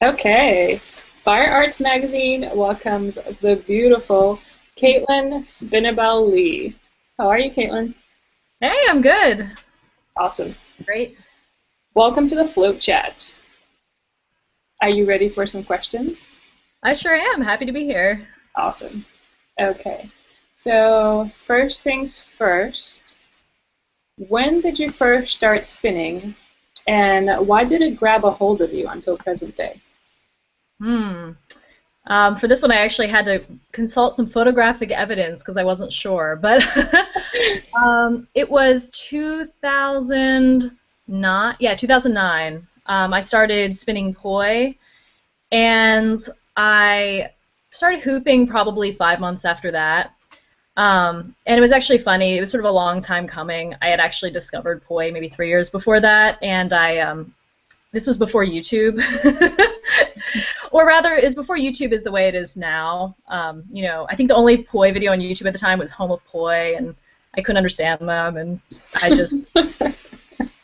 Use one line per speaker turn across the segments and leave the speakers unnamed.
Okay. Fire Arts Magazine welcomes the beautiful Caitlin Spinnabel Lee. How are you, Caitlin?
Hey, I'm good.
Awesome.
Great.
Welcome to the Float Chat. Are you ready for some questions?
I sure am. Happy to be here.
Awesome. Okay. So, first things first, when did you first start spinning and why did it grab a hold of you until present day?
Hmm. For this one, I actually had to consult some photographic evidence because I wasn't sure. But it was 2009. Yeah, 2009. I started spinning poi, and I started hooping probably 5 months after that. And it was actually funny. It was sort of a long time coming. I had actually discovered poi maybe 3 years before that, and this was before YouTube. Or rather, is before YouTube is the way it is now. I think the only poi video on YouTube at the time was Home of Poi, and I couldn't understand them, and I just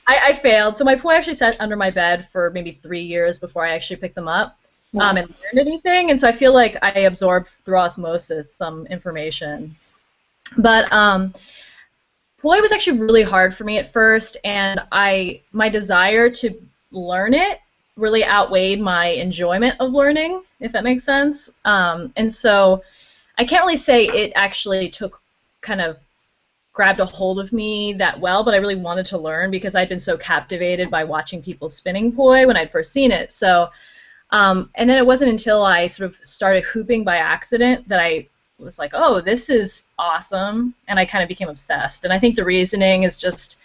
I failed. So my poi actually sat under my bed for maybe 3 years before I actually picked them up
Wow.
and learned anything. And so I feel like I absorbed through osmosis some information. But poi was actually really hard for me at first, and my desire to learn it really outweighed my enjoyment of learning, if that makes sense. And so I can't really say it actually took kind of grabbed a hold of me that well, but I really wanted to learn because I'd been so captivated by watching people spinning poi when I'd first seen it. So and then it wasn't until I sort of started hooping by accident that I was like, oh, this is awesome, and I kind of became obsessed. And I think the reasoning is just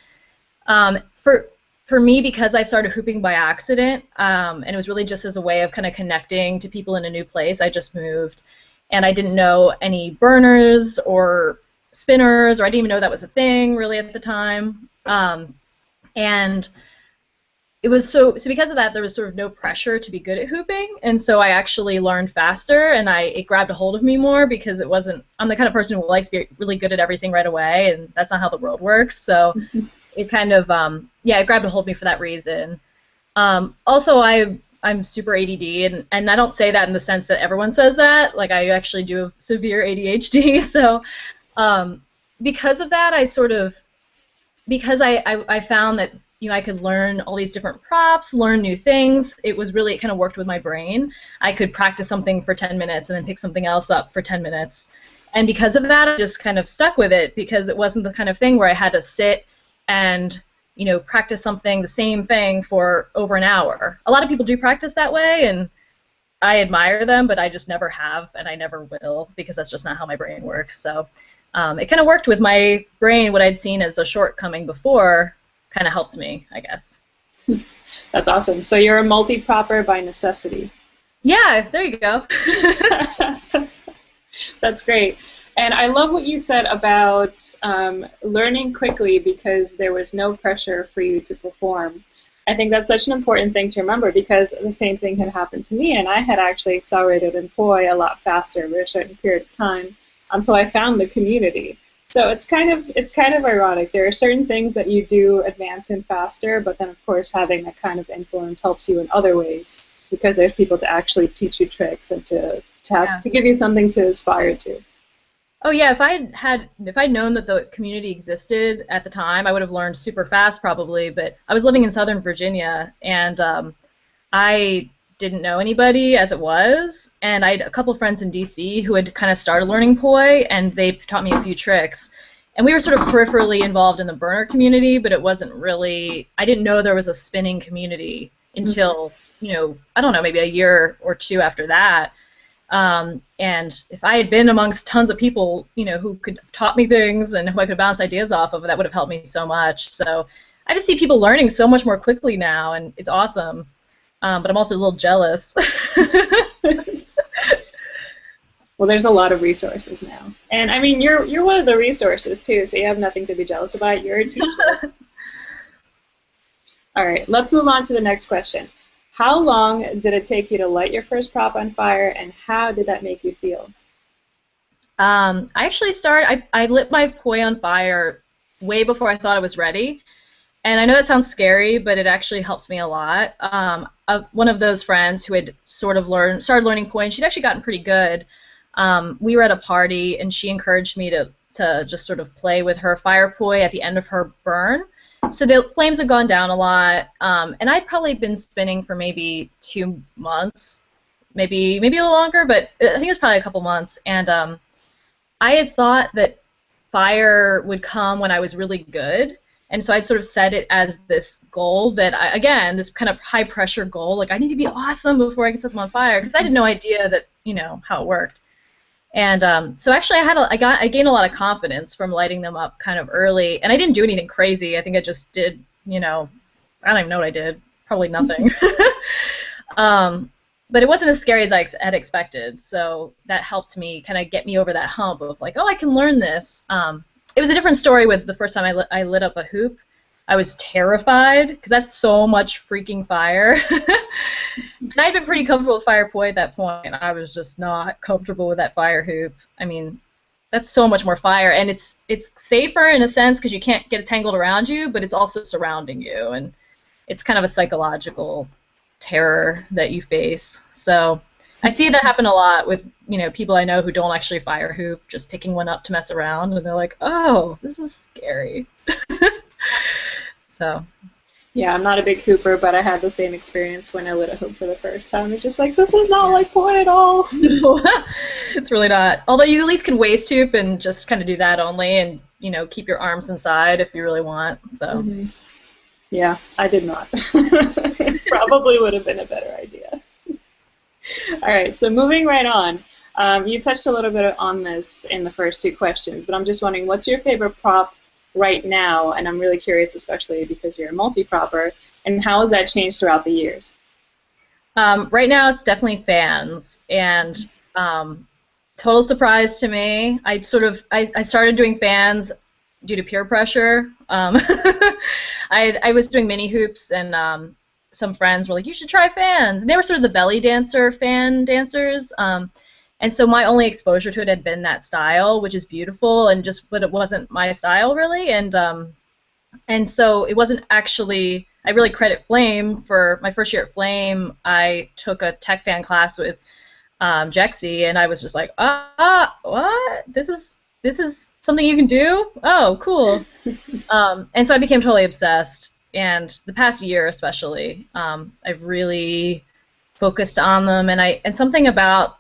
for me, because I started hooping by accident, and it was really just as a way of kind of connecting to people in a new place. I just moved, and I didn't know any burners or spinners, or I didn't even know that was a thing really at the time. And it was so because of that there was sort of no pressure to be good at hooping, and so I actually learned faster, and it grabbed a hold of me more because it wasn't I'm the kind of person who likes to be really good at everything right away, and that's not how the world works. So it kind of it grabbed a hold of me for that reason. Also, I'm super ADD, and I don't say that in the sense that everyone says that. Like, I actually do have severe ADHD. So um, because of that, because I found that I could learn all these different props, learn new things. It kind of worked with my brain. I could practice something for 10 minutes and then pick something else up for 10 minutes. And because of that, I just kind of stuck with it because it wasn't the kind of thing where I had to sit and practice something, the same thing for over an hour. A lot of people do practice that way, and I admire them, but I just never have, and I never will, because that's just not how my brain works. So it kind of worked with my brain. What I'd seen as a shortcoming before kind of helped me, I guess.
That's awesome. So you're a multi-propper by necessity.
Yeah, there you go.
That's great. And I love what you said about learning quickly because there was no pressure for you to perform. I think that's such an important thing to remember because the same thing had happened to me, and I had actually accelerated in poi a lot faster over a certain period of time until I found the community. So it's kind of ironic. There are certain things that you do advance in faster, but then of course having that kind of influence helps you in other ways because there's people to actually teach you tricks and
Yeah.
to give you something to aspire to.
Oh yeah, if I'd known that the community existed at the time, I would have learned super fast probably. But I was living in Southern Virginia, and I didn't know anybody as it was, and I had a couple friends in DC who had kind of started learning poi, and they taught me a few tricks. And we were sort of peripherally involved in the burner community, but it wasn't really. I didn't know there was a spinning community until I don't know, maybe a year or two after that. And if I had been amongst tons of people, who could have taught me things and who I could bounce ideas off of, that would have helped me so much. So I just see people learning so much more quickly now, and it's awesome. But I'm also a little jealous.
Well, there's a lot of resources now, and I mean you're one of the resources too, so you have nothing to be jealous about. You're a teacher. All right, let's move on to the next question. How long did it take you to light your first prop on fire, and how did that make you feel?
I actually I lit my poi on fire way before I thought I was ready. And I know that sounds scary, but it actually helps me a lot. One of those friends who had sort of started learning poi, and she'd actually gotten pretty good. We were at a party, and she encouraged me to just sort of play with her fire poi at the end of her burn. So the flames had gone down a lot, and I'd probably been spinning for maybe 2 months, maybe a little longer, but I think it was probably a couple months. And I had thought that fire would come when I was really good. And so I'd sort of set it as this goal that, again, this kind of high pressure goal, like I need to be awesome before I can set them on fire, because I had no idea that, how it worked. And so actually I gained a lot of confidence from lighting them up kind of early, and I didn't do anything crazy. I think I just did, I don't even know what I did, probably nothing. But it wasn't as scary as I had expected, so that helped me kind of get me over that hump of like, oh, I can learn this. It was a different story with the first time I lit up a hoop. I was terrified because that's so much freaking fire. And I'd been pretty comfortable with fire poi at that point. I was just not comfortable with that fire hoop. I mean, that's so much more fire, and it's safer in a sense because you can't get it tangled around you, but it's also surrounding you, and it's kind of a psychological terror that you face. So I see that happen a lot with people I know who don't actually fire hoop, just picking one up to mess around, and they're like, oh, this is scary. So
yeah, I'm not a big hooper, but I had the same experience when I lit a hoop for the first time. It's just like, this is not like poi at all.
No, it's really not. Although you at least can waist hoop and just kind of do that only, and keep your arms inside if you really want. So
yeah, I did not. Probably would have been a better idea. All right, so moving right on. You touched a little bit on this in the first two questions, but I'm just wondering, what's your favorite prop right now? And I'm really curious, especially because you're a multi-propper, and how has that changed throughout the years?
Right now, it's definitely fans, and total surprise to me. I started doing fans due to peer pressure. I was doing mini hoops, and some friends were like, you should try fans. And they were sort of the belly dancer fan dancers. And so my only exposure to it had been that style, which is beautiful, but it wasn't my style really. And so it wasn't actually, I really credit Flame. For my first year at Flame, I took a tech fan class with Jexy, and I was just like, what? This is something you can do? Oh, cool. And so I became totally obsessed. And the past year especially, I've really focused on them, and something about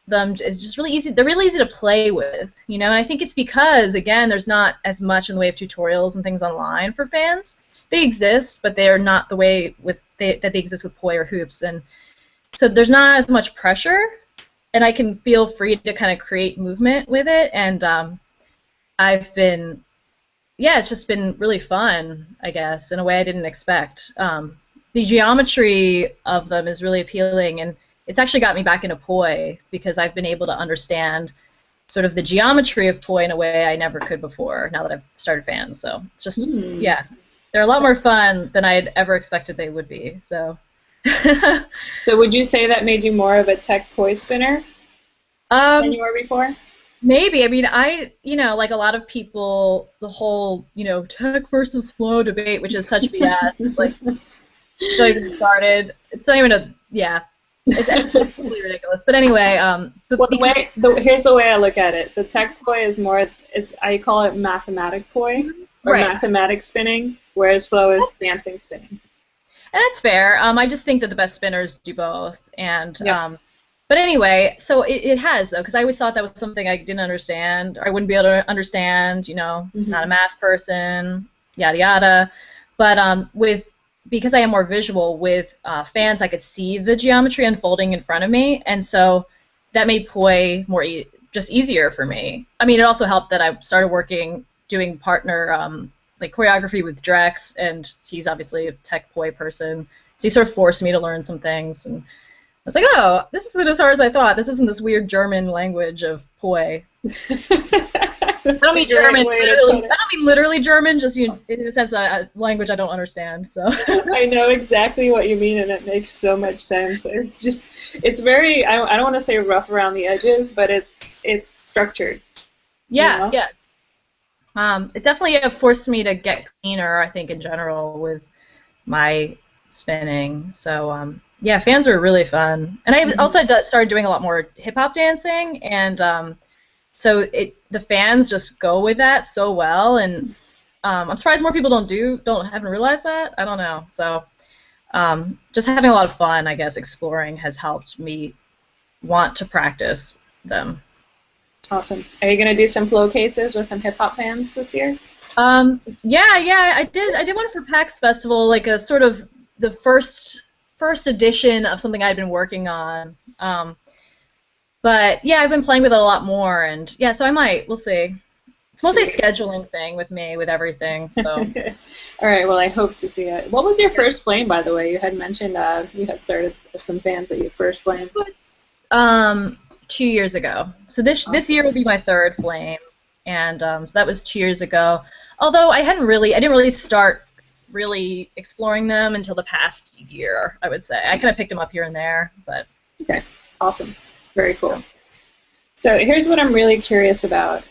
them is just really easy. They're really easy to play with, and I think it's because, again, there's not as much in the way of tutorials and things online for fans. They exist, but they are not the way that they exist with poi or hoops, and so there's not as much pressure, and I can feel free to kind of create movement with it, and it's just been really fun, I guess, in a way I didn't expect. The geometry of them is really appealing, and it's actually got me back into poi because I've been able to understand sort of the geometry of poi in a way I never could before, now that I've started fans. So it's just, yeah, they're a lot more fun than I had ever expected they would be. So,
so would you say that made you more of a tech poi spinner than you were before?
Maybe. I mean, like a lot of people, the whole, tech versus flow debate, which is such BS, like started. It's not even it's absolutely ridiculous. But anyway,
here's the way I look at it. The tech poi is I call it mathematic poi, or mathematic spinning, whereas flow is dancing spinning. And
that's fair. I just think that the best spinners do both, and but anyway, so it has, though, because I always thought that was something I didn't understand, or I wouldn't be able to understand, not a math person, yada yada. But because I am more visual with fans, I could see the geometry unfolding in front of me, and so that made poi just easier for me. I mean, it also helped that I started doing partner like choreography with Drex, and he's obviously a tech poi person, so he sort of forced me to learn some things, and I was like, oh, this isn't as hard as I thought. This isn't this weird German language of poi. I don't mean German. I don't mean literally German, just in the sense that a language I don't understand. So
I know exactly what you mean, and it makes so much sense. It's very, I don't want to say rough around the edges, but it's structured.
Yeah, yeah. It definitely forced me to get cleaner, I think, in general with my spinning. So yeah, fans are really fun. And I
Hmm.
also started doing a lot more hip hop dancing, and so the fans just go with that so well. And I'm surprised more people haven't realized that. I don't know. So just having a lot of fun, I guess, exploring has helped me want to practice them.
Awesome. Are you going to do some flow cases with some hip hop fans this year?
Yeah, I did one for PAX Festival, like a sort of the first edition of something I'd been working on. But yeah, I've been playing with it a lot more, and yeah, so I might. We'll see. It's mostly a
Sweet.
scheduling thing with me with everything. So
All right. Well, I hope to see it. What was your first flame, by the way? You had mentioned you had started some fans at your first flame.
this was um 2 years ago. So this year
Awesome.
will be my third flame, and so that was 2 years ago. Although I didn't really start really exploring them until the past year. I would say I kind of picked them up here and there, but
Okay. Awesome. Very
yeah.
cool. So here's what I'm really curious about.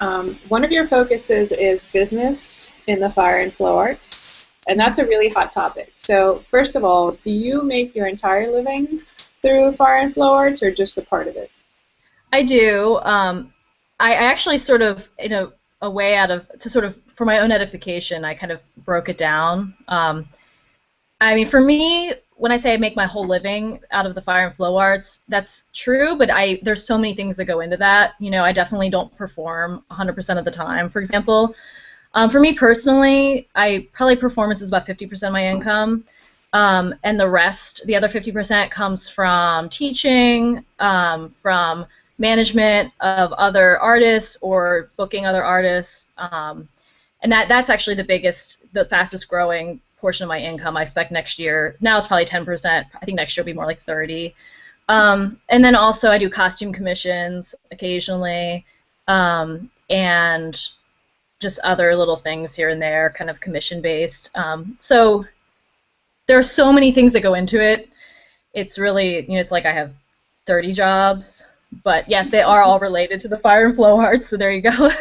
One of your focuses is business in the fire and flow arts, and that's a really hot topic. So first of all, do you make your entire living through fire and flow arts, or just a part of it?
I do. I actually sort of, in a way out of, to sort of, for my own edification, I kind of broke it down. I mean, for me, when I say I make my whole living out of the fire and flow arts, that's true, but there's so many things that go into that. You know, I definitely don't perform 100% of the time. For example, for me personally, I probably performance is about 50% of my income. And the rest, the other 50% comes from teaching, from management of other artists or booking other artists. And that's actually the fastest growing portion of my income. I expect next year. Now it's probably 10%. I think next year will be more like 30. And then also I do costume commissions occasionally, and just other little things here and there, kind of commission based. So there are so many things that go into it. It's really, it's like I have 30 jobs, but yes, they are all related to the fire and flow arts. So there you go.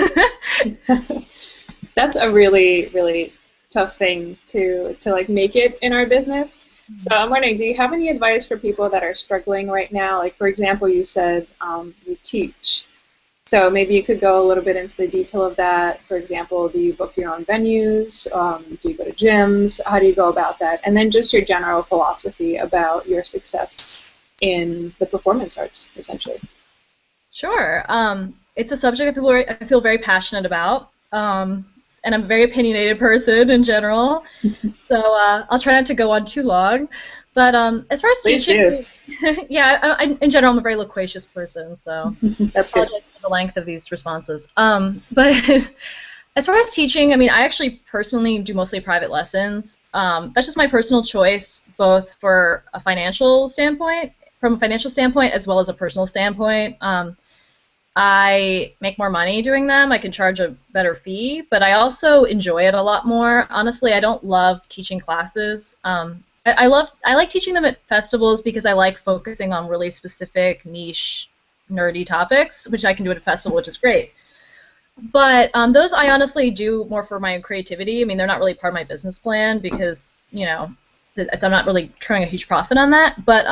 That's a really, really tough thing to like make it in our business. So I'm wondering, do you have any advice for people that are struggling right now? Like, for example, you said you teach. So maybe you could go a little bit into the detail of that. For example, do you book your own venues? Do you go to gyms? How do you go about that? And then just your general philosophy about your success in the performance arts, essentially.
Sure. It's a subject I feel very passionate about. And I'm a very opinionated person in general. So I'll try not to go on too long. But as far as
Please do.
teaching, yeah, in general, I'm a very loquacious person, so
That's good.
apologize for the length of these responses. But as far as teaching, I mean, I actually personally do mostly private lessons. That's just my personal choice, both for a financial standpoint, from a financial standpoint, as well as a personal standpoint. I make more money doing them. I can charge a better fee, but I also enjoy it a lot more. Honestly, I don't love teaching classes. I like teaching them at festivals because I like focusing on really specific niche nerdy topics, which I can do at a festival, which is great. But those I honestly do more for my own creativity. I mean, they're not really part of my business plan because, I'm not really trying a huge profit on that. But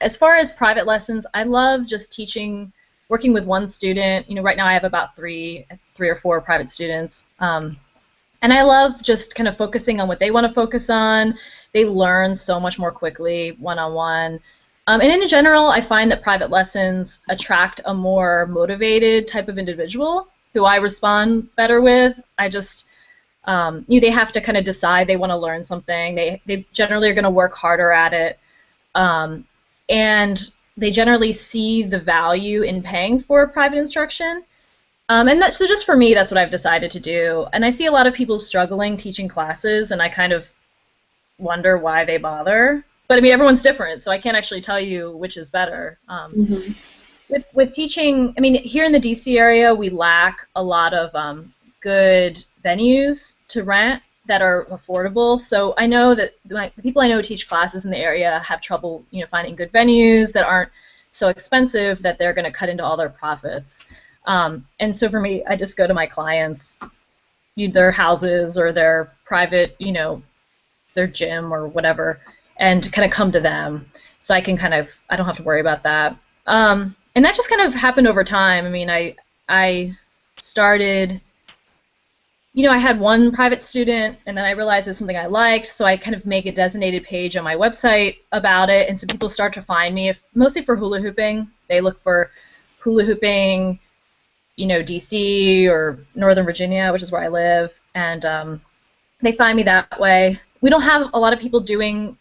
as far as private lessons, I love just teaching, working with one student. Right now I have about three or four private students. And I love just kind of focusing on what they want to focus on. They learn so much more quickly one-on-one. And in general, I find that private lessons attract a more motivated type of individual who I respond better with. I just, they have to kind of decide they want to learn something. They generally are going to work harder at it. And they generally see the value in paying for private instruction. So just for me, that's what I've decided to do. And I see a lot of people struggling teaching classes, and I kind of wonder why they bother. But I mean, everyone's different, so I can't actually tell you which is better.
Hmm.
With teaching, I mean, here in the DC area, we lack a lot of good venues to rent that are affordable. So I know that the people I know who teach classes in the area have trouble, finding good venues that aren't so expensive that they're going to cut into all their profits. And so for me, I just go to my clients their houses or their private, their gym or whatever, and kind of come to them. So I don't have to worry about that. And that just kind of happened over time. I mean, I started, I had one private student, and then I realized it was something I liked, so I kind of make a designated page on my website about it, and so people start to find me, mostly for hula hooping. They look for hula hooping, DC or Northern Virginia, which is where I live, and they find me that way. We don't have a lot of people doing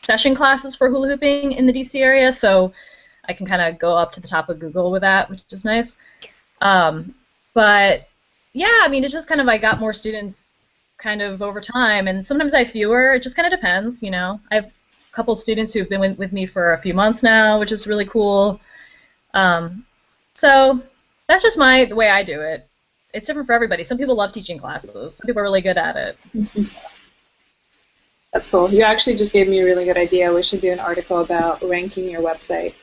session classes for hula hooping in the DC area, so I can kind of go up to the top of Google with that, which is nice. But yeah, I mean, it's just kind of I got more students kind of over time, and sometimes I have fewer. It just kind of depends, I have a couple students who've been with me for a few months now, which is really cool. So that's just the way I do it. It's different for everybody. Some people love teaching classes. Some people are really good at it.
That's cool. You actually just gave me a really good idea. We should do an article about ranking your website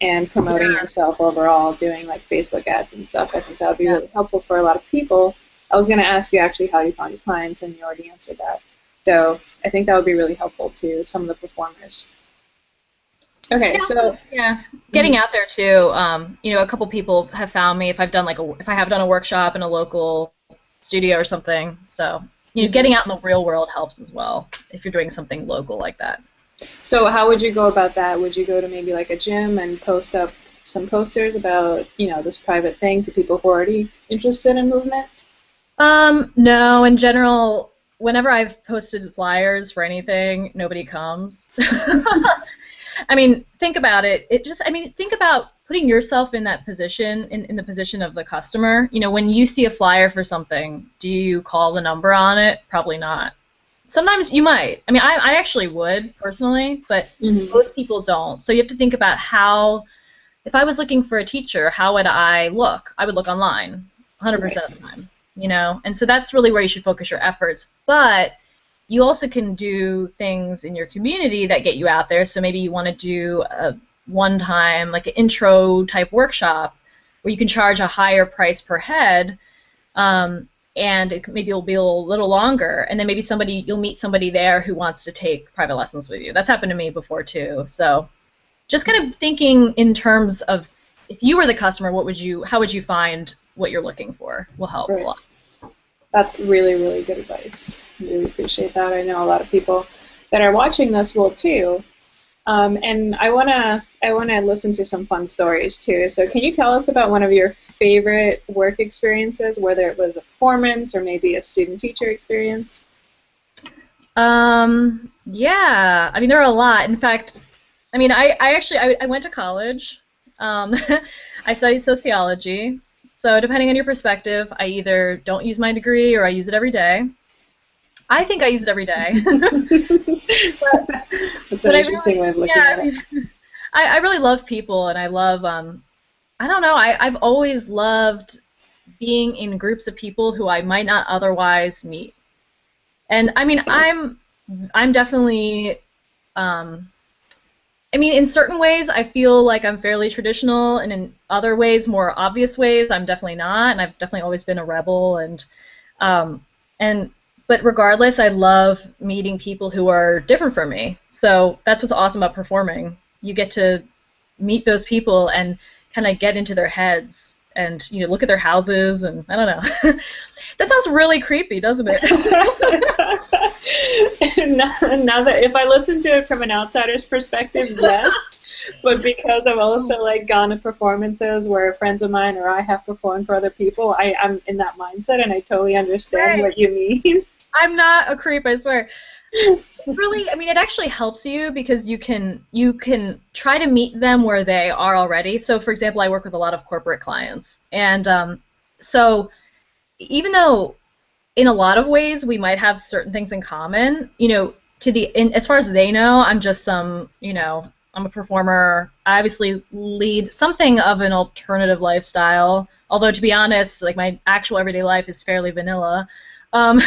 and promoting yourself overall, doing like Facebook ads and stuff. I think that would be really helpful for a lot of people. I was going to ask you actually how you found your clients, and you already answered that. So I think that would be really helpful to some of the performers. Okay,
getting out there too. A couple people have found me if I have done a workshop in a local studio or something. So getting out in the real world helps as well if you're doing something local like that.
So how would you go about that? Would you go to maybe like a gym and post up some posters about, this private thing to people who are already interested in movement?
No, in general, whenever I've posted flyers for anything, nobody comes. I mean, think about it. Think about putting yourself in that position, in the position of the customer. When you see a flyer for something, do you call the number on it? Probably not. Sometimes you might. I mean, I actually would, personally, but most people don't. So you have to think about if I was looking for a teacher, how would I look? I would look online 100% of the time, And so that's really where you should focus your efforts. But you also can do things in your community that get you out there. So maybe you want to do a one-time, like an intro type workshop where you can charge a higher price per head, and maybe it'll be a little longer, and then maybe you'll meet somebody there who wants to take private lessons with you. That's happened to me before too. So just kind of thinking in terms of if you were the customer, how would you find what you're looking for will help a lot.
That's really, really good advice. Really appreciate that. I know a lot of people that are watching this will too. And I wanna listen to some fun stories too. So can you tell us about one of your favorite work experiences, whether it was a performance or maybe a student-teacher experience?
Yeah. I mean, there are a lot. In fact, I mean, I went to college. I studied sociology. So depending on your perspective, I either don't use my degree or I use it every day. I think I use it every day.
That's an interesting way of looking at it.
I really love people, and I love, I don't know, I've always loved being in groups of people who I might not otherwise meet. And I mean, I'm definitely, in certain ways, I feel like I'm fairly traditional, and in other ways, more obvious ways, I'm definitely not. And I've definitely always been a rebel, but regardless, I love meeting people who are different from me. So that's what's awesome about performing. You get to meet those people and kind of get into their heads and look at their houses, and I don't know. That sounds really creepy, doesn't it?
Now that if I listen to it from an outsider's perspective, yes. But because I've also gone to performances where friends of mine or I have performed for other people, I'm in that mindset, and I totally understand what you mean.
I'm not a creep, I swear. Really, it actually helps you because you can try to meet them where they are already. So, for example, I work with a lot of corporate clients, and so even though in a lot of ways we might have certain things in common, as far as they know, I'm just I'm a performer. I obviously lead something of an alternative lifestyle, although to be honest, my actual everyday life is fairly vanilla. And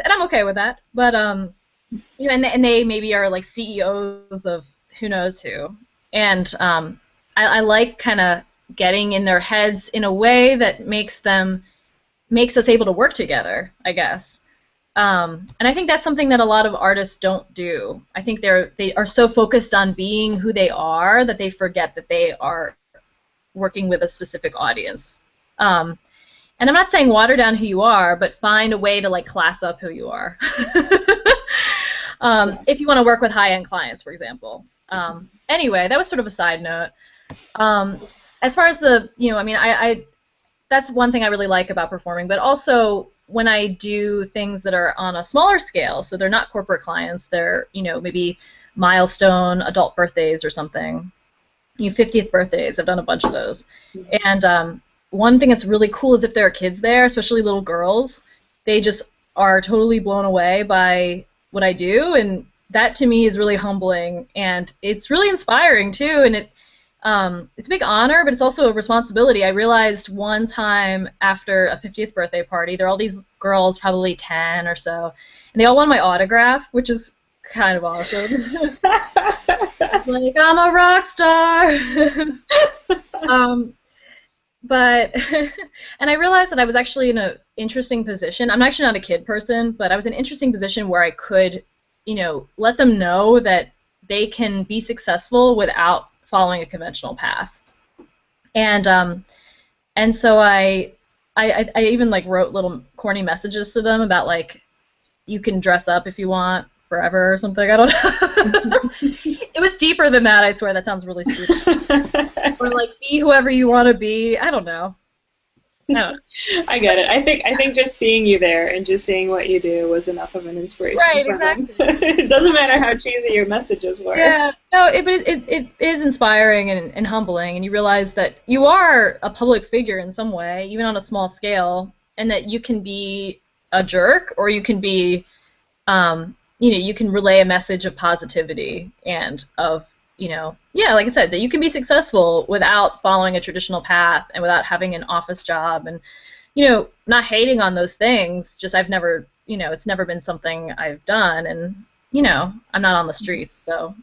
I'm okay with that, but and they maybe are CEOs of who knows who, and I like kind of getting in their heads in a way that makes us able to work together, I guess. And I think that's something that a lot of artists don't do. I think they are so focused on being who they are that they forget that they are working with a specific audience. And I'm not saying water down who you are, but find a way to like class up who you are. If you want to work with high-end clients, for example. Anyway, that was sort of a side note. As far as the, I mean, I that's one thing I really like about performing, but also when I do things that are on a smaller scale, so they're not corporate clients, they're, maybe milestone adult birthdays or something. 50th birthdays, I've done a bunch of those. And one thing that's really cool is if there are kids there, especially little girls, they just are totally blown away by what I do, and that to me is really humbling, and it's really inspiring too, and it's a big honor, but it's also a responsibility. I realized one time after a 50th birthday party, there are all these girls, probably 10 or so, and they all want my autograph, which is kind of awesome. It's like, I'm a rock star. But, and I realized that I was actually in an interesting position. I'm actually not a kid person, but I was in an interesting position where I could, let them know that they can be successful without following a conventional path. And so I even like wrote little corny messages to them about like, you can dress up if you want forever or something. I don't know. It was deeper than that, I swear. That sounds really stupid. Or like, be whoever you want to be. I don't know.
I get it. I think just seeing you there and just seeing what you do was enough of an inspiration.
Right,
for
exactly.
them. It doesn't matter how cheesy your messages were.
Yeah, no, but it is inspiring and humbling, and you realize that you are a public figure in some way, even on a small scale, and that you can be a jerk, or you can be, you can relay a message of positivity and of, like I said, that you can be successful without following a traditional path and without having an office job, and, not hating on those things, just I've never, it's never been something I've done, and, I'm not on the streets, so.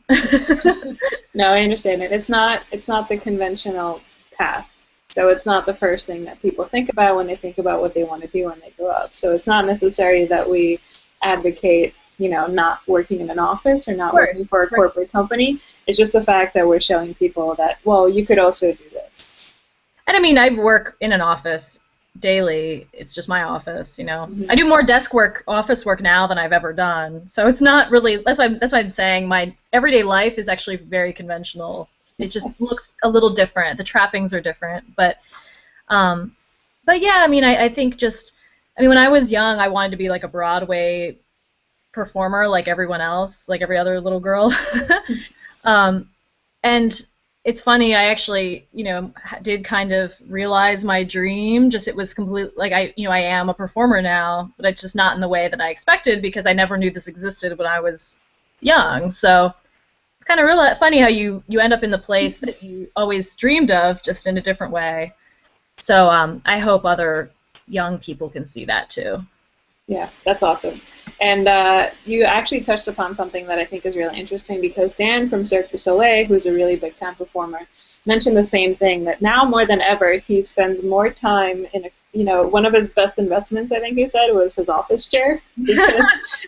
No, I understand it. It's not the conventional path. So it's not the first thing that people think about when they think about what they want to do when they grow up. So it's not necessary that we advocate, not working in an office or not working for a corporate company. It's just the fact that we're showing people that, well, you could also do this.
And I mean, I work in an office daily. It's just my office,
Mm-hmm.
I do more desk work, office work now than I've ever done. So it's not really, that's why I'm saying my everyday life is actually very conventional. It just looks a little different. The trappings are different. But yeah, I mean, I think when I was young, I wanted to be like a Broadway performer like everyone else, like every other little girl. And it's funny, I actually, did kind of realize my dream, just it was complete, like I am a performer now, but it's just not in the way that I expected because I never knew this existed when I was young. So it's kind of funny how you end up in the place that you always dreamed of, just in a different way. So I hope other young people can see that too.
Yeah, that's awesome. And you actually touched upon something that I think is really interesting, because Dan from Cirque du Soleil, who's a really big time performer, mentioned the same thing, that now more than ever he spends more time in one of his best investments, I think he said, was his office chair,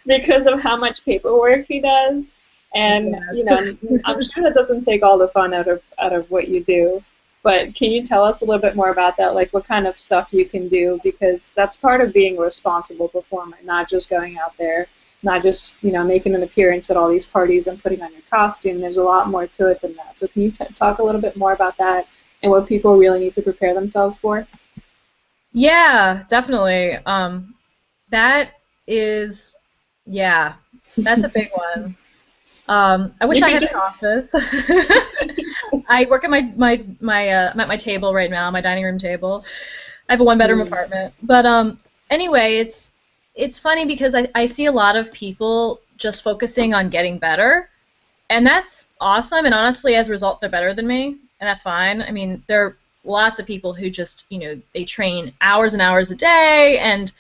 because of how much paperwork he does. And
yes.
I'm sure that doesn't take all the fun out of what you do. But can you tell us a little bit more about that, like what kind of stuff you can do? Because that's part of being a responsible performer, not just going out there, not just making an appearance at all these parties and putting on your costume. There's a lot more to it than that. So can you talk a little bit more about that and what people really need to prepare themselves for?
Yeah, definitely. That is, that's a big one. I wish I had an office. I work at I'm at my table right now, my dining room table. I have a one-bedroom apartment. But anyway, it's funny because I see a lot of people just focusing on getting better, and that's awesome. And honestly, as a result, they're better than me, and that's fine. I mean, there are lots of people who just they train hours and hours a day, and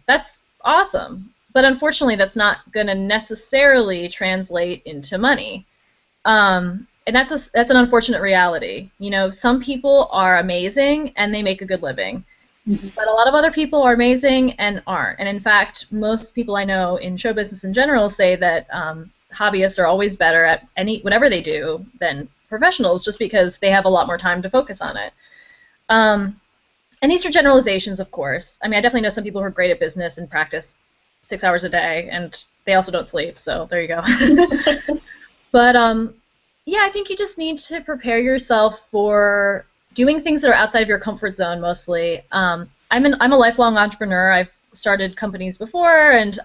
that's awesome. But unfortunately, that's not going to necessarily translate into money. and that's an unfortunate reality. You know, some people are amazing and they make a good living,
Mhm.
but a lot of other people are amazing and aren't. And in fact, most people I know in show business in general say that hobbyists are always better at whatever they do than professionals, just because they have a lot more time to focus on it. Um, and these are generalizations, of course. I mean, I definitely know some people who are great at business and practice 6 hours a day, and they also don't sleep. So there you go. But yeah, I think you just need to prepare yourself for doing things that are outside of your comfort zone mostly. I'm a lifelong entrepreneur. I've started companies before, and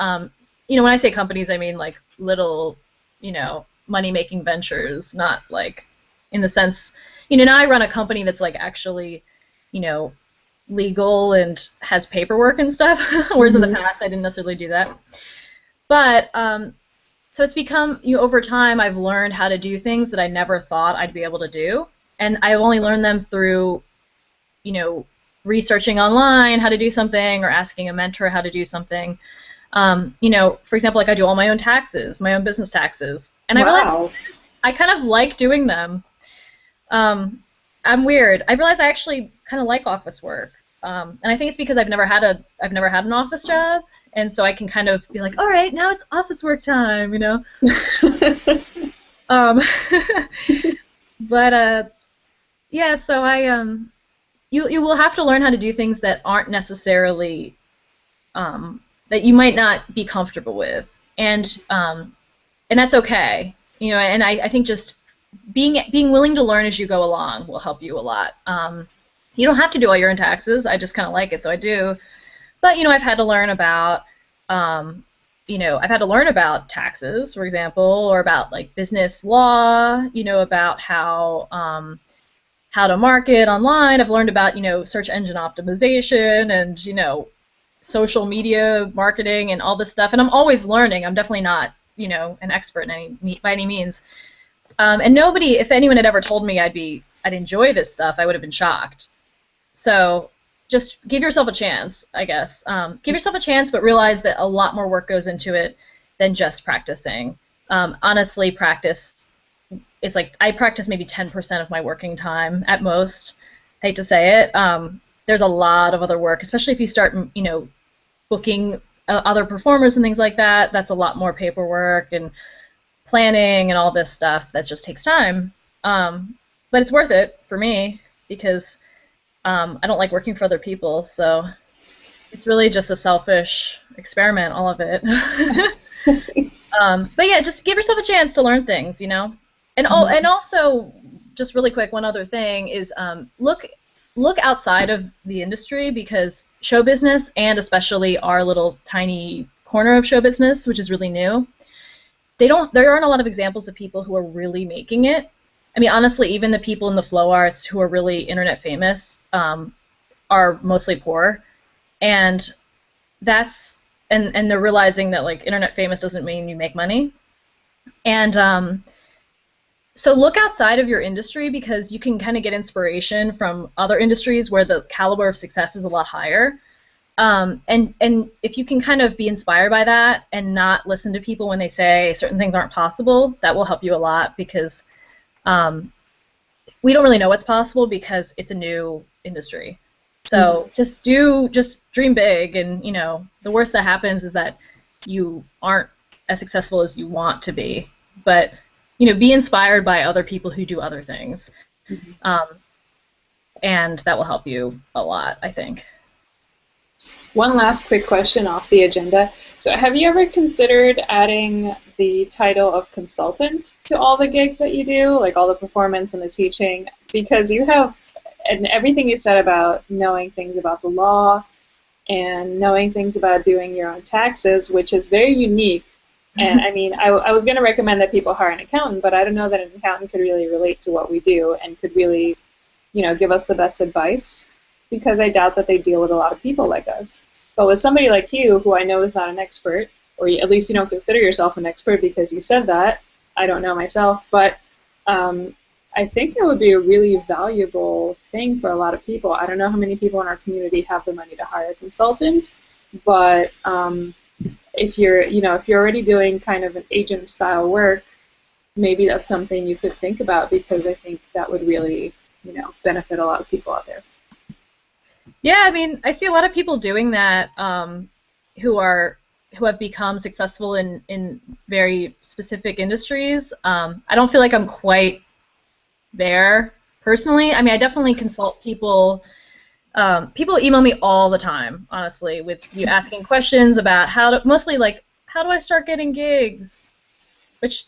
you know, when I say companies, I mean like little, you know, money-making ventures, not like in the sense, you know, now I run a company that's like actually, you know, legal and has paperwork and stuff, whereas in the
Mhm.
past I didn't necessarily do that. But so it's become, you know, over time I've learned how to do things that I never thought I'd be able to do, and I've only learned them through, you know, researching online how to do something or asking a mentor how to do something. You know, for example, like I do all my own taxes, my own business taxes, and I realized
Wow.
I kind of like doing them. I'm weird. I realized I actually kind of like office work, and I think it's because I've never had an office job, and so I can kind of be like, all right, now it's office work time, you know. Um, but yeah, so you will have to learn how to do things that aren't necessarily that you might not be comfortable with, and that's okay, you know. And I think just being willing to learn as you go along will help you a lot. You don't have to do all your own taxes. I just kind of like it, so I do. But you know, I've had to learn about you know, I've had to learn about taxes, for example, or about like business law. You know, about how to market online. I've learned about, you know, search engine optimization and, you know, social media marketing and all this stuff. And I'm always learning. I'm definitely not, you know, an expert in by any means. And nobody, if anyone had ever told me I'd enjoy this stuff, I would have been shocked. So just give yourself a chance, I guess. Give yourself a chance, but realize that a lot more work goes into it than just practicing. Honestly, it's like I practice maybe 10% of my working time at most. Hate to say it. There's a lot of other work, especially if you start, you know, booking other performers and things like that. That's a lot more paperwork and planning and all this stuff. That just takes time. But it's worth it for me because I don't like working for other people. So it's really just a selfish experiment, all of it. But yeah, just give yourself a chance to learn things, you know. And also, just really quick, one other thing is look outside of the industry, because show business, and especially our little tiny corner of show business, which is really new, there aren't a lot of examples of people who are really making it. I mean, honestly, even the people in the flow arts who are really internet famous are mostly poor, and that's and they're realizing that like internet famous doesn't mean you make money, and so look outside of your industry, because you can kind of get inspiration from other industries where the caliber of success is a lot higher. And if you can kind of be inspired by that and not listen to people when they say certain things aren't possible, that will help you a lot, because we don't really know what's possible because it's a new industry. So just dream big, and you know, the worst that happens is that you aren't as successful as you want to be. But you know, be inspired by other people who do other things, um, and that will help you a lot, I think.
One last quick question off the agenda. So, have you ever considered adding the title of consultant to all the gigs that you do, like all the performance and the teaching? Because you have, and everything you said about knowing things about the law and knowing things about doing your own taxes, which is very unique. And I mean, I was going to recommend that people hire an accountant, but I don't know that an accountant could really relate to what we do and could really, you know, give us the best advice, because I doubt that they deal with a lot of people like us. But with somebody like you, who I know is not an expert, or at least you don't consider yourself an expert because you said that, I don't know myself, but I think that would be a really valuable thing for a lot of people. I don't know how many people in our community have the money to hire a consultant, but if you're, you know, if you're already doing kind of an agent style work, maybe that's something you could think about, because I think that would really, benefit a lot of people out there.
Yeah, I mean, I see a lot of people doing that, who are who have become successful in very specific industries. I don't feel like I'm quite there personally. I mean, I definitely consult people. People email me all the time, honestly, with you asking questions about mostly like, how do I start getting gigs? Which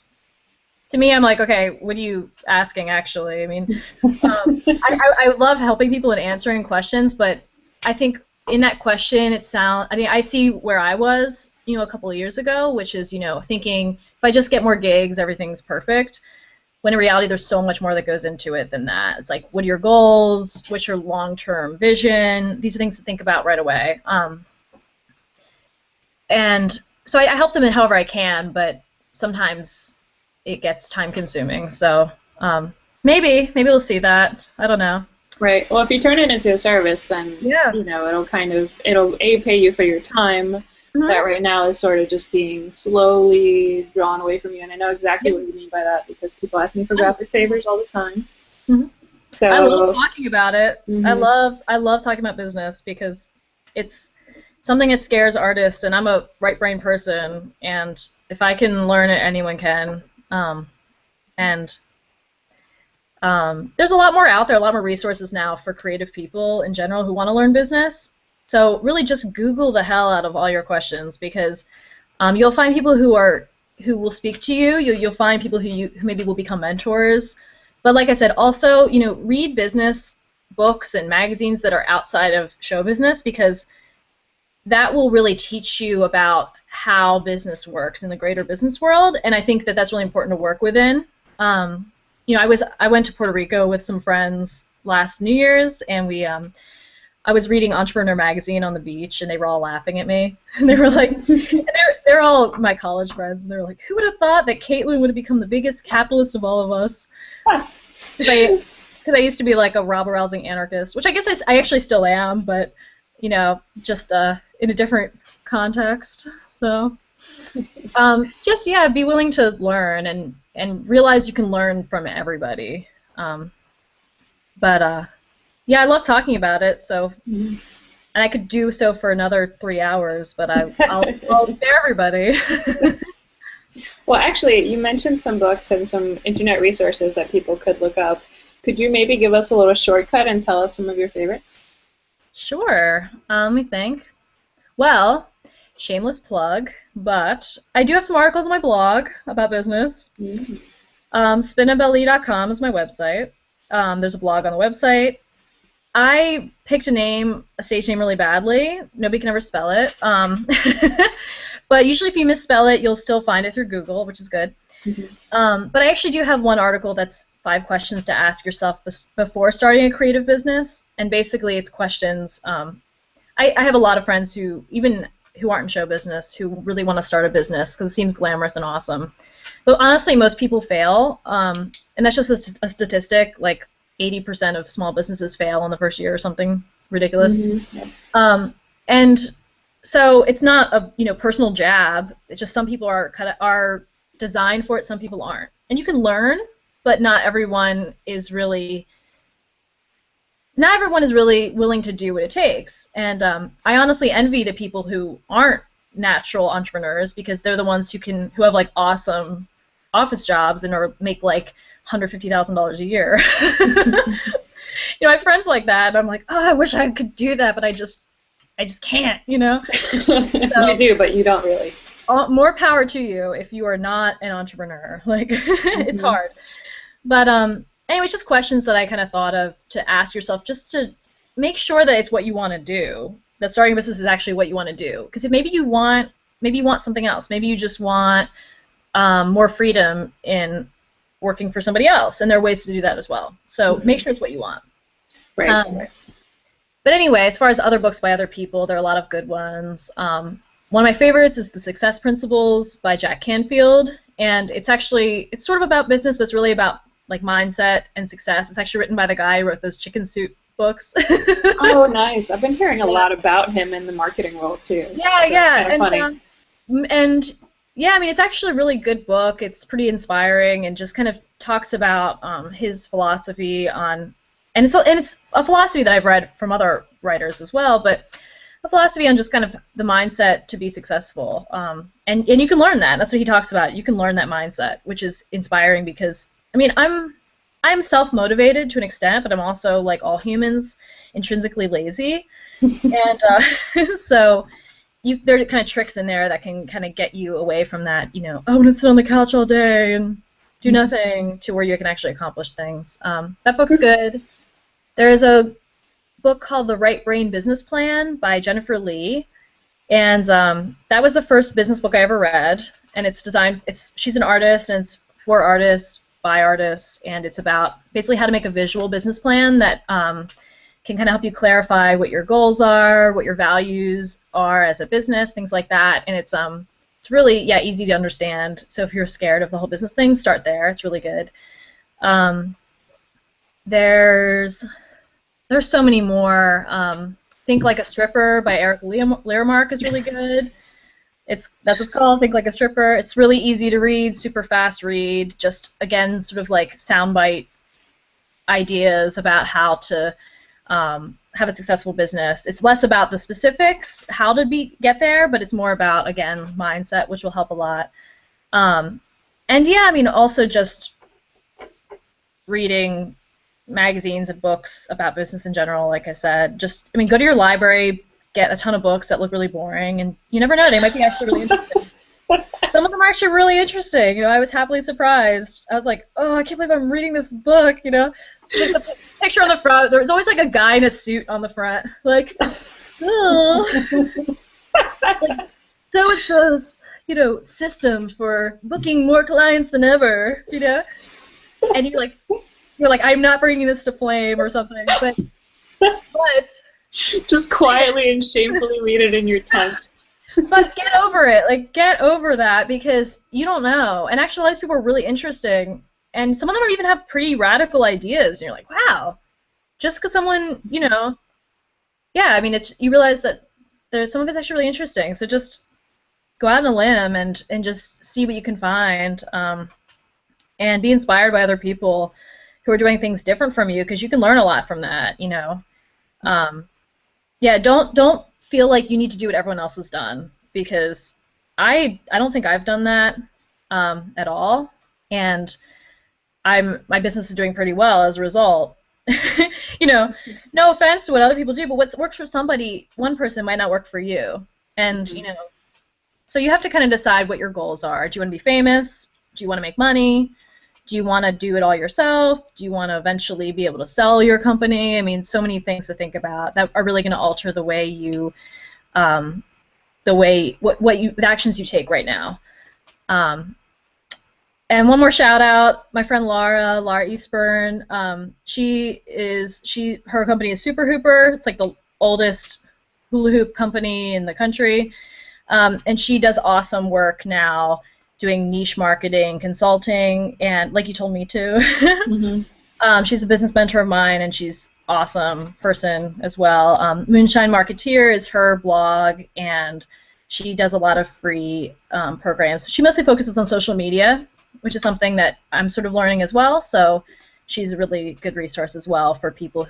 to me, I'm like, okay, what are you asking actually? I mean, I love helping people and answering questions, but I think in that question, I mean, I see where I was, a couple of years ago, which is, thinking if I just get more gigs, everything's perfect. When in reality, there's so much more that goes into it than that. It's like, what are your goals? What's your long-term vision? These are things to think about right away. And so I help them in however I can, but sometimes it gets time-consuming. So maybe we'll see that. I don't know.
Right. Well, if you turn it into a service, then
Yeah.
it'll pay you for your time that right now is sort of just being slowly drawn away from you. And I know exactly what you mean by that, because people ask me for graphic favors all the time.
Mm-hmm.
So
I love talking about it.
Mm-hmm.
I love talking about business because it's something that scares artists, and I'm a right brain person, and if I can learn it, anyone can. And there's a lot more out there, a lot more resources now for creative people in general who want to learn business. So really just Google the hell out of all your questions, because you'll find people who will speak to you. You'll find people who maybe will become mentors. But like I said, also, read business books and magazines that are outside of show business, because that will really teach you about how business works in the greater business world. And I think that that's really important to work within. I went to Puerto Rico with some friends last New Year's, and I was reading Entrepreneur magazine on the beach, and they were all laughing at me. And they were like, they're all my college friends, and they were like, who would have thought that Caitlin would have become the biggest capitalist of all of us? Because I used to be like a rabble-rousing anarchist, which I guess I actually still am, but just in a different context. So be willing to learn and realize you can learn from everybody. I love talking about it. So, and I could do so for another 3 hours, but I'll spare everybody.
Well, actually, you mentioned some books and some internet resources that people could look up. Could you maybe give us a little shortcut and tell us some of your favorites?
Sure. Let me think. Well, shameless plug, but I do have some articles on my blog about business.
Mm-hmm.
Spinnabel.com is my website. There's a blog on the website. I picked a stage name really badly. Nobody can ever spell it. But usually if you misspell it, you'll still find it through Google, which is good. Mm-hmm. But I actually do have one article that's 5 questions to ask yourself before starting a creative business. And basically it's questions. I have a lot of friends who aren't in show business who really want to start a business because it seems glamorous and awesome. But honestly, most people fail. And that's just a statistic. Like 80% of small businesses fail in the first year or something ridiculous. Mm-hmm. And so it's not a personal jab. It's just some people are designed for it, some people aren't. And you can learn, but not everyone is really willing to do what it takes. And I honestly envy the people who aren't natural entrepreneurs, because they're the ones who have like awesome office jobs and make like $150,000 a year. I have friends like that, and I'm like, oh, I wish I could do that, but I just can't, So,
you do, but you don't really.
More power to you if you are not an entrepreneur. Like, it's hard. But anyway, it's just questions that I kind of thought of to ask yourself, just to make sure that it's what you want to do. That starting a business is actually what you want to do. Because maybe you want something else. Maybe you just want more freedom in working for somebody else, and there are ways to do that as well. So make sure it's what you want.
Right.
But anyway, as far as other books by other people, there are a lot of good ones. One of my favorites is The Success Principles by Jack Canfield, and it's sort of about business, but it's really about like mindset and success. It's actually written by the guy who wrote those Chicken Soup books.
Oh, nice. I've been hearing a lot about him in the marketing world too.
Yeah.
Kind of funny.
And Yeah, I mean, it's actually a really good book. It's pretty inspiring and just kind of talks about his philosophy on, and it's a philosophy that I've read from other writers as well, but a philosophy on just kind of the mindset to be successful. And you can learn that. That's what he talks about. You can learn that mindset, which is inspiring because, I mean, I'm self-motivated to an extent, but I'm also, like all humans, intrinsically lazy. And so there are kind of tricks in there that can kind of get you away from that, I want to sit on the couch all day and do nothing, to where you can actually accomplish things. That book's good. There is a book called The Right Brain Business Plan by Jennifer Lee, and that was the first business book I ever read. And she's an artist, and it's for artists, by artists, and it's about basically how to make a visual business plan that can kind of help you clarify what your goals are, what your values are as a business, things like that. And it's really, yeah, easy to understand. So if you're scared of the whole business thing, start there. It's really good. There's so many more. Think Like a Stripper by Eric Learmark is really good. That's what it's called, Think Like a Stripper. It's really easy to read, super fast read. Just, again, sort of like soundbite ideas about how to have a successful business. It's less about the specifics, how to get there, but it's more about, again, mindset, which will help a lot. And yeah, I mean, also just reading magazines and books about business in general, like I said. Just, I mean, go to your library, get a ton of books that look really boring, and you never know, they might be actually really interesting. Some of them are actually really interesting. I was happily surprised. I was like, oh, I can't believe I'm reading this book, There's a picture on the front. There's always like a guy in a suit on the front. Like, oh. Like, so-and-so's, system for booking more clients than ever, And you're like, I'm not bringing this to flame or something, but
just quietly and shamefully read it in your tent.
But get over it. Like, get over that, because you don't know. And actually, a lot of these people are really interesting. And some of them even have pretty radical ideas. And you're like, wow. Just because someone, yeah, I mean, you realize that some of it's actually really interesting. So just go out on a limb and just see what you can find. And be inspired by other people who are doing things different from you, because you can learn a lot from that, Yeah, don't feel like you need to do what everyone else has done, because I don't think I've done that at all, and my business is doing pretty well as a result. No offense to what other people do, but what works for one person might not work for you, and so you have to kind of decide what your goals are. Do you want to be famous? Do you want to make money? Do you want to do it all yourself? Do you want to eventually be able to sell your company? I mean, so many things to think about that are really going to alter the way the actions you take right now. And one more shout out, my friend Laura Eastburn. Her company is Super Hooper. It's like the oldest hula hoop company in the country, and she does awesome work now, doing niche marketing, consulting, and like you told me too. Mm-hmm. She's a business mentor of mine, and she's an awesome person as well. Moonshine Marketeer is her blog, and she does a lot of free programs. She mostly focuses on social media, which is something that I'm sort of learning as well. So she's a really good resource as well for people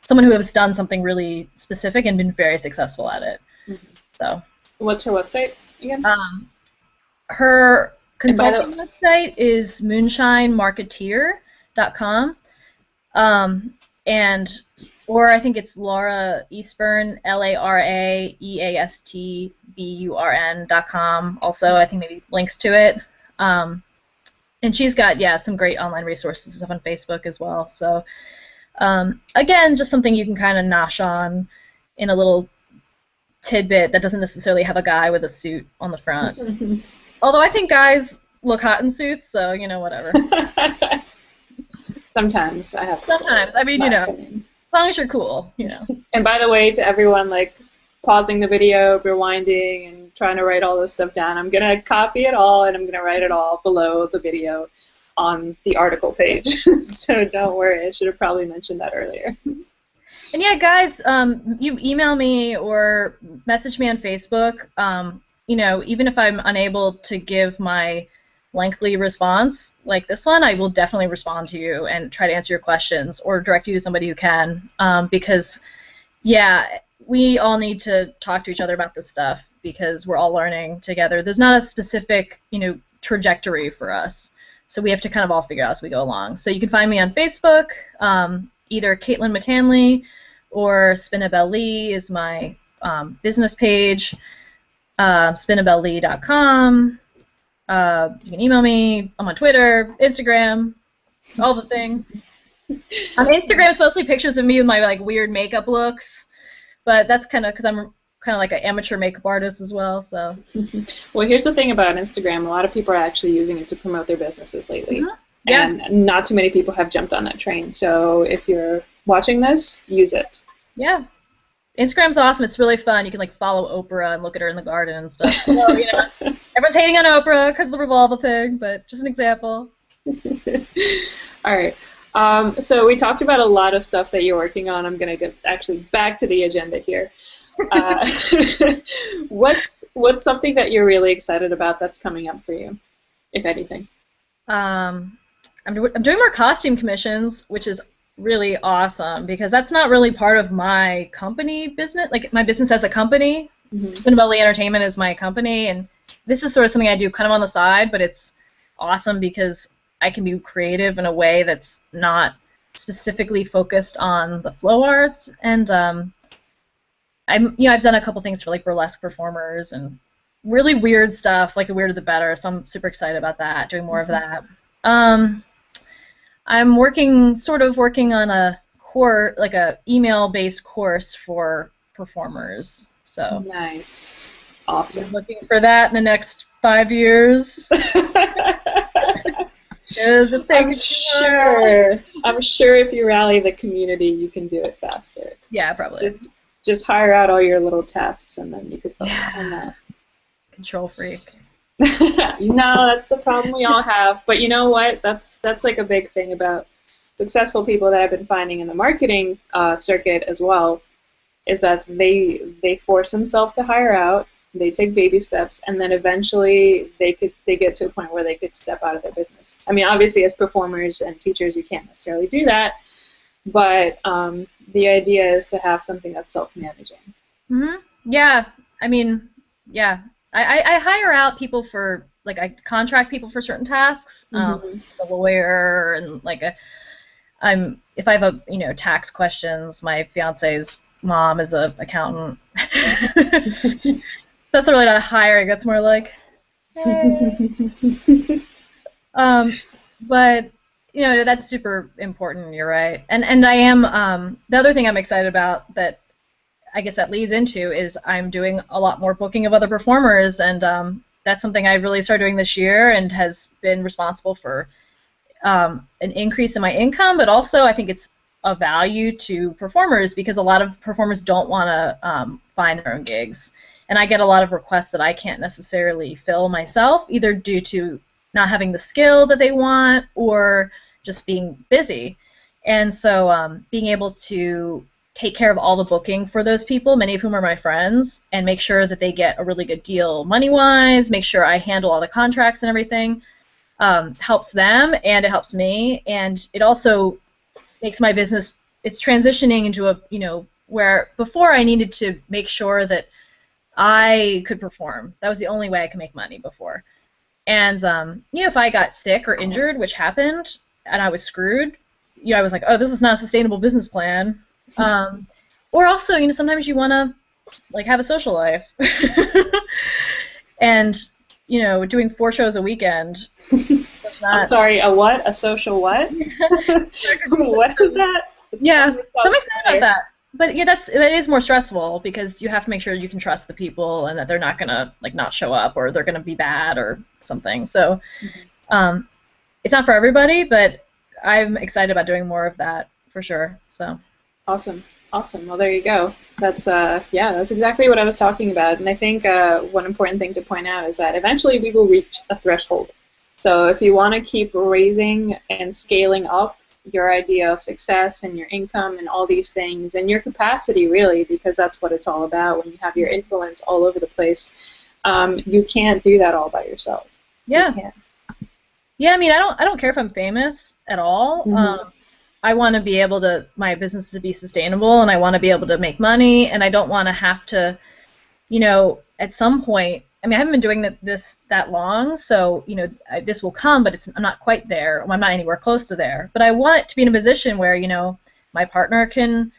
someone who has done something really specific and been very successful at it. Mm-hmm. So.
What's her website again?
Her consulting website is moonshinemarketeer.com, or I think it's Laura Eastburn, LARAEASTBURN.com. Also, I think maybe links to it. And she's got, some great online resources and stuff on Facebook as well. So, again, just something you can kind of nosh on in a little tidbit that doesn't necessarily have a guy with a suit on the front. Although I think guys look hot in suits, so, whatever.
Sometimes I have to
Sometimes. I mean, as long as you're cool,
And by the way, to everyone, pausing the video, rewinding, and trying to write all this stuff down, I'm going to copy it all, and I'm going to write it all below the video on the article page. So don't worry. I should have probably mentioned that earlier.
And yeah, guys, you email me or message me on Facebook. even if I'm unable to give my lengthy response like this one, I will definitely respond to you and try to answer your questions or direct you to somebody who can. Because, yeah, we all need to talk to each other about this stuff because we're all learning together. There's not a specific, trajectory for us. So we have to kind of all figure out as we go along. So you can find me on Facebook, either Caitlin Matanle or Spinnabel Lee is my business page, spinnabellee.com. You can email me. I'm on Twitter, Instagram, all the things. On Instagram, it's mostly pictures of me with my weird makeup looks, but that's kind of because I'm kind of like an amateur makeup artist as well. So.
Well, here's the thing about Instagram: a lot of people are actually using it to promote their businesses lately,
Yeah.
and not too many people have jumped on that train. So if you're watching this, use it.
Yeah. Instagram's awesome. It's really fun. You can follow Oprah and look at her in the garden and stuff. So, everyone's hating on Oprah because of the Revolve thing, but just an example.
All right. So we talked about a lot of stuff that you're working on. I'm going to get actually back to the agenda here. What's something that you're really excited about that's coming up for you, if anything?
I'm doing more costume commissions, which is really awesome because that's not really part of my company business. My business as a company, Spinnabel Lee Entertainment is my company, and this is sort of something I do kind of on the side, but it's awesome because I can be creative in a way that's not specifically focused on the flow arts. And I've done a couple things for burlesque performers and really weird stuff, the weirder the better. So I'm super excited about that, doing more of that. I'm working on a course, a email-based course for performers. So
nice, awesome.
I'm looking for that in the next 5 years. I'm
sure if you rally the community, you can do it faster.
Yeah, probably.
Just hire out all your little tasks, and then you could focus on that.
Control freak.
No, that's the problem we all have. But you know what? That's a big thing about successful people that I've been finding in the marketing circuit as well, is that they force themselves to hire out, they take baby steps, and then eventually they get to a point where they could step out of their business. I mean, obviously as performers and teachers, you can't necessarily do that, but the idea is to have something that's self-managing.
Yeah, I mean, yeah. I hire out people for, I contract people for certain tasks, a lawyer, and if I have tax questions, my fiance's mom is an accountant. That's really not hiring, that's more hey. But, that's super important, you're right. And I am, the other thing I'm excited about that I guess that leads into is I'm doing a lot more booking of other performers, and that's something I really started doing this year and has been responsible for an increase in my income, but also I think it's a value to performers because a lot of performers don't want to find their own gigs, and I get a lot of requests that I can't necessarily fill myself, either due to not having the skill that they want or just being busy. And so being able to take care of all the booking for those people, many of whom are my friends, and make sure that they get a really good deal money-wise, make sure I handle all the contracts and everything, helps them, and it helps me, and it also makes my business, it's transitioning into a, where before I needed to make sure that I could perform. That was the only way I could make money before. And, if I got sick or injured, which happened, and I was screwed, I was like, oh, this is not a sustainable business plan. Or also, sometimes you want to have a social life, and doing 4 shows a weekend.
I'm sorry, a what? A social what? What is that?
Yeah, I'm excited about that. But yeah, it is more stressful because you have to make sure you can trust the people and that they're not gonna not show up or they're gonna be bad or something. So, it's not for everybody, but I'm excited about doing more of that for sure. So.
Awesome. Well, there you go. That's that's exactly what I was talking about. And I think one important thing to point out is that eventually we will reach a threshold. So if you want to keep raising and scaling up your idea of success and your income and all these things and your capacity, really, because that's what it's all about when you have your influence all over the place, You can't do that all by yourself. You
Yeah.
can't.
Yeah, I mean, I don't care if I'm famous at all.
Hmm.
I want to be able to my business to be sustainable, and I want to be able to make money, and I don't want to have to, at some point. I mean, I haven't been doing this that long, so this will come, but I'm not quite there. I'm not anywhere close to there. But I want it to be in a position where my partner can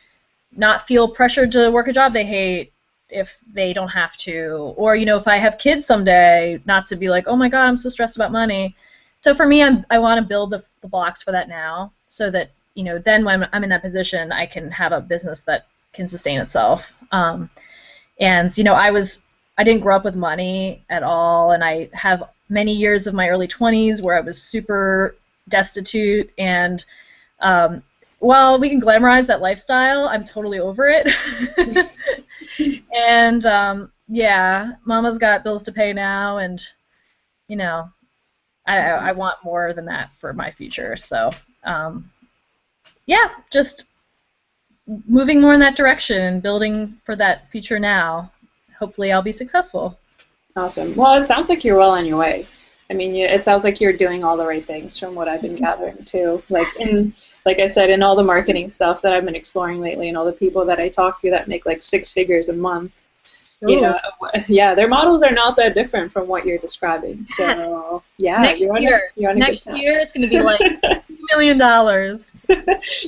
not feel pressured to work a job they hate if they don't have to, or if I have kids someday, not to be like, oh my god, I'm so stressed about money. So for me, I want to build the blocks for that now, so that then when I'm in that position, I can have a business that can sustain itself. And I didn't grow up with money at all, and I have many years of my early 20s where I was super destitute, and while we can glamorize that lifestyle, I'm totally over it. And yeah, Mama's got bills to pay now, and you know, I want more than that for my future. So yeah, just moving more in that direction and building for that future now. Hopefully, I'll be successful.
Awesome. Well, it sounds like you're well on your way. I mean, it sounds like you're doing all the right things from what I've been gathering too. Like I said, in all the marketing stuff that I've been exploring lately, and all the people that I talk to that make like 6 figures a month, you
Ooh.
know, yeah, their models are not that different from what you're describing.
Yes.
So yeah,
Next year,
you're on a good
next
path.
year it's gonna be like $1 million.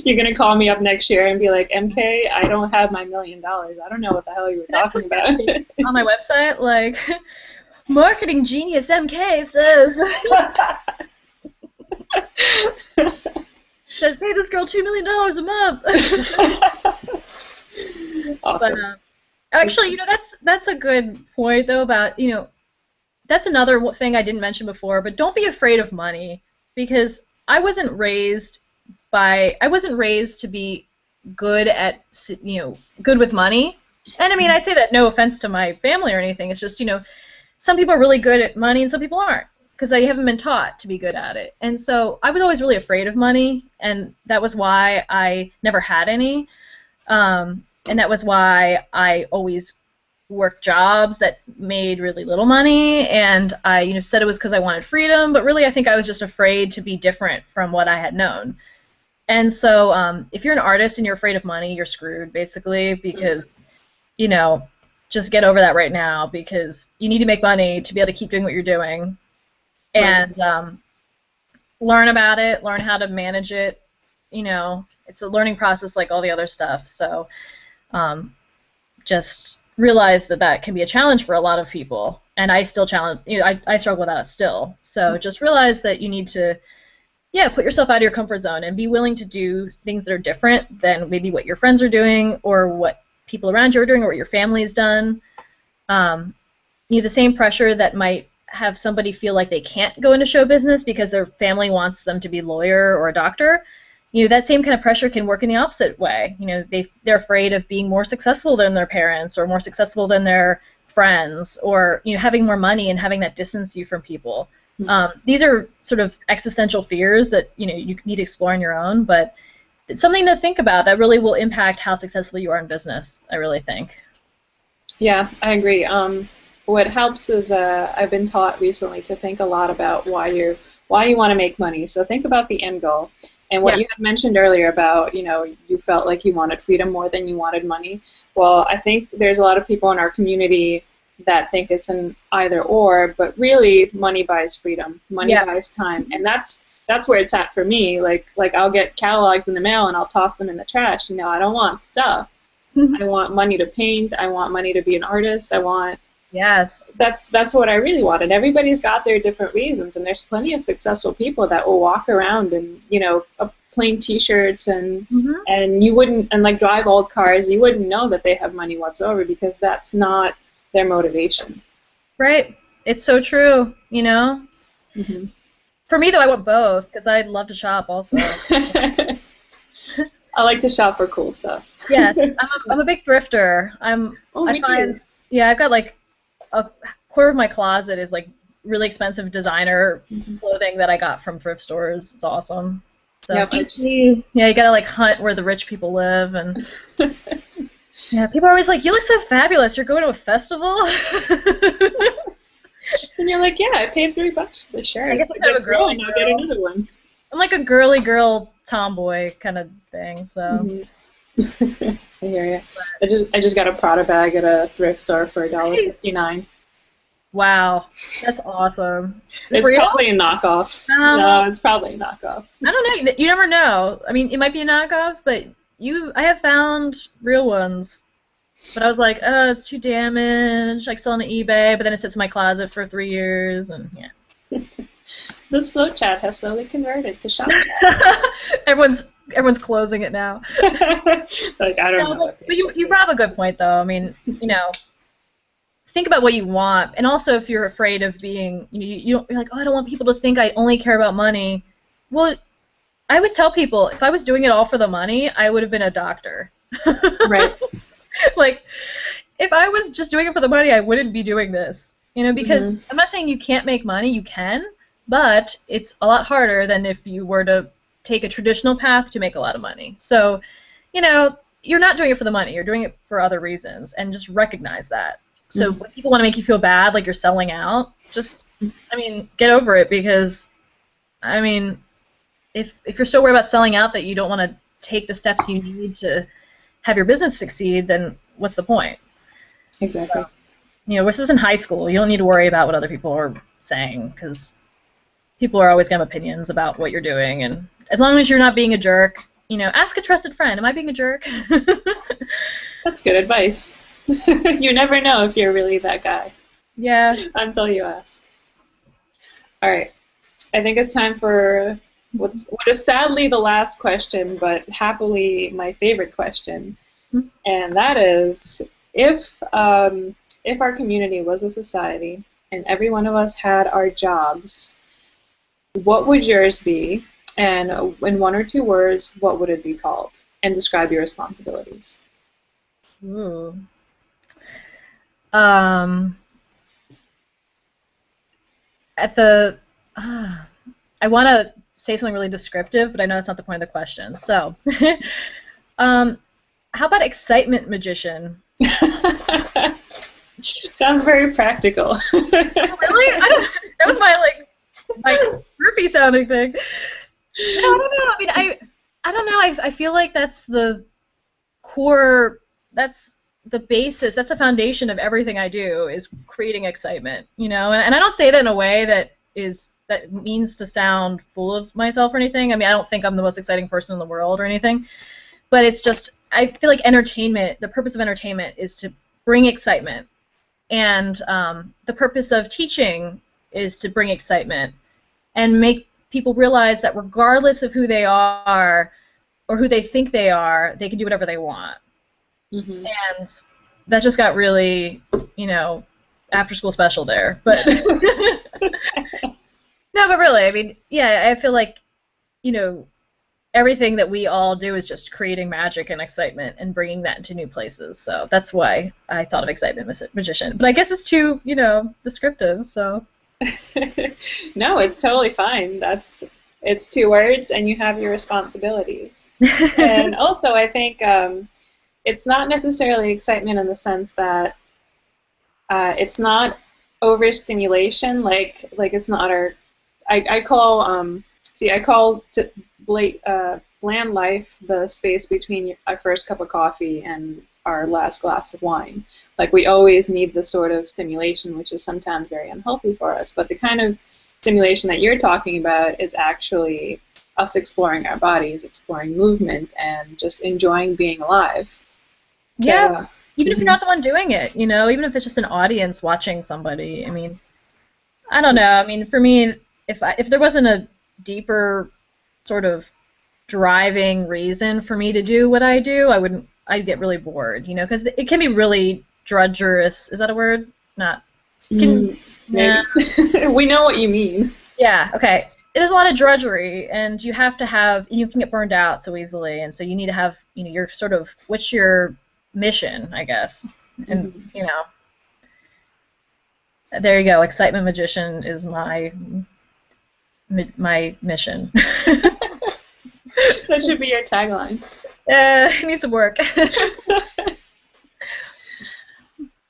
You're gonna call me up next year and be like, MK, I don't have my $1 million. I don't know what the hell you were
Can I put
talking about.
on my website like marketing genius MK says pay this girl $2 million a month. But
Awesome.
actually, that's a good point though about that's another thing I didn't mention before. But don't be afraid of money, because I wasn't raised to be good at good with money. And I mean, I say that no offense to my family or anything. It's just some people are really good at money and some people aren't, because they haven't been taught to be good at it. And so I was always really afraid of money, and that was why I never had any. And that was why I always worked jobs that made really little money, and I said it was because I wanted freedom, but really I think I was just afraid to be different from what I had known. And so if you're an artist and you're afraid of money, you're screwed, basically, because you know just get over that right now, because you need to make money to be able to keep doing what you're doing,
Right.
and learn about it, learn how to manage it. It's a learning process like all the other stuff. So just realize that can be a challenge for a lot of people, and I still challenge. I struggle with that still. So just realize that you need to, yeah, put yourself out of your comfort zone and be willing to do things that are different than maybe what your friends are doing or what people around you are doing or what your family's done. The same pressure that might have somebody feel like they can't go into show business because their family wants them to be a lawyer or a doctor. That same kind of pressure can work in the opposite way. They're afraid of being more successful than their parents or more successful than their friends, or having more money and having that distance you from people. These are sort of existential fears that you need to explore on your own, but it's something to think about that really will impact how successful you are in business, I really think.
Yeah, I agree. What helps is I've been taught recently to think a lot about why you want to make money. So think about the end goal. And what
Yeah.
you had mentioned earlier about, you felt like you wanted freedom more than you wanted money. Well, I think there's a lot of people in our community that think it's an either or, but really money buys freedom. Money
Yeah.
buys time. And that's where it's at for me. Like I'll get catalogs in the mail and I'll toss them in the trash. I don't want stuff. I want money to paint. I want money to be an artist.
Yes.
That's what I really want. And everybody's got their different reasons. And there's plenty of successful people that will walk around in, plain T-shirts and you wouldn't, and like drive old cars. You wouldn't know that they have money whatsoever because that's not their motivation.
Right. It's so true.
Hmm.
For me, though, I want both because I'd love to shop also.
I like to shop for cool stuff.
Yes, I'm a big thrifter.
Oh,
I
me
find,
too.
yeah, I've got like a quarter of my closet is like really expensive designer
Hmm.
clothing that I got from thrift stores. It's awesome. So
Yep.
DC, yeah, you gotta like hunt where the rich people live, and Yeah, people are always like, "You look so fabulous. You're going to a festival."
And you're like, yeah, I paid $3 for the shirt.
I guess
If
I'm
it
kind of
gets
a girly
ruined, I'll get
girl.
another one.
I'm like a girly girl tomboy kind of thing. So.
Hmm. I hear you. I just got a Prada bag at a thrift store for
Nice.
$1.59.
Wow, that's awesome. Is it
It's
real?
probably a knockoff.
No,
No, it's probably a knockoff.
I don't know. You never know. I mean, it might be a knockoff, but I have found real ones. But I was like, oh, it's too damaged. I can sell it on eBay, but then it sits in my closet for 3 years, and yeah.
This flow chat has slowly converted to shop chat.
everyone's closing it now.
Like, I don't
No,
know
but,
what
but
this
you
shit's
you brought up a good point, though. I mean, think about what you want, and also if you're afraid of being, you're like, oh, I don't want people to think I only care about money. Well, I always tell people if I was doing it all for the money, I would have been a doctor.
Right.
Like, if I was just doing it for the money, I wouldn't be doing this. Because I'm not saying you can't make money, you can, but it's a lot harder than if you were to take a traditional path to make a lot of money. So, you're not doing it for the money, you're doing it for other reasons, and just recognize that. So when people want to make you feel bad, like you're selling out, just, get over it, because, if you're so worried about selling out that you don't want to take the steps you need to have your business succeed, then what's the point?
Exactly.
So, this isn't high school. You don't need to worry about what other people are saying, because people are always going to have opinions about what you're doing, and as long as you're not being a jerk, ask a trusted friend, am I being a jerk?
That's good advice. You never know if you're really that guy.
Yeah.
Until you ask. All right. I think it's time for what is sadly the last question, but happily my favorite question. And that is, if our community was a society and every one of us had our jobs, what would yours be? And in 1 or 2 words, what would it be called? And describe your responsibilities.
Ooh. I want to say something really descriptive, but I know that's not the point of the question. So, how about excitement magician?
Sounds very practical.
Really? That was my goofy sounding thing. No, I don't know. I don't know. I feel like that's the core. That's the basis. That's the foundation of everything I do, is creating excitement. And I don't say that in a way that means to sound full of myself or anything. I don't think I'm the most exciting person in the world or anything. But it's just, I feel like entertainment, the purpose of entertainment is to bring excitement. And the purpose of teaching is to bring excitement and make people realize that regardless of who they are or who they think they are, they can do whatever they want. Mm-hmm. And that just got really, after school special there. But no, but really, I feel like, everything that we all do is just creating magic and excitement and bringing that into new places. So that's why I thought of excitement magician. But I guess it's too, descriptive. So.
No, it's totally fine. It's 2 words, and you have your responsibilities. And also, I think it's not necessarily excitement in the sense that it's not overstimulation. Like it's not our. I call bland life the space between our first cup of coffee and our last glass of wine. Like, we always need this sort of stimulation, which is sometimes very unhealthy for us. But the kind of stimulation that you're talking about is actually us exploring our bodies, exploring movement, and just enjoying being alive.
Yeah, so, even if you're not the one doing it, even if it's just an audience watching somebody. I don't know. For me, if there wasn't a deeper sort of driving reason for me to do what I do, I'd get really bored, because it can be really drudgerous. Is that a word? Not.
Maybe. We know what you mean.
Yeah, okay. There's a lot of drudgery, and you have to have, you can get burned out so easily, and so you need to have, your sort of, what's your mission, I guess. And, there you go. Excitement magician is my mission.
That should be your tagline.
It needs some work.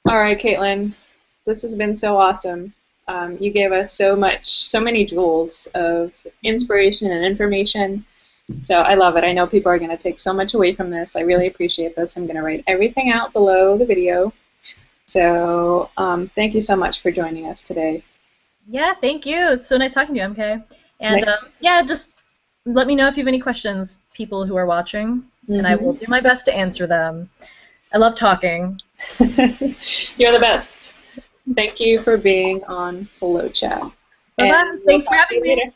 All right, Caitlin, this has been so awesome. You gave us so many jewels of inspiration and information. So I love it. I know people are going to take so much away from this. I really appreciate this. I'm going to write everything out below the video. So thank you so much for joining us today.
Yeah, thank you. It's so nice talking to you, MK. And
Nice.
yeah, just let me know if you have any questions, people who are watching, and I will
Mm-hmm.
do my best to answer them. I love talking.
You're the best. Thank you for being on Flow Chat.
Bye-bye.
And we'll
Thanks for
talk to
having
you
me.
later.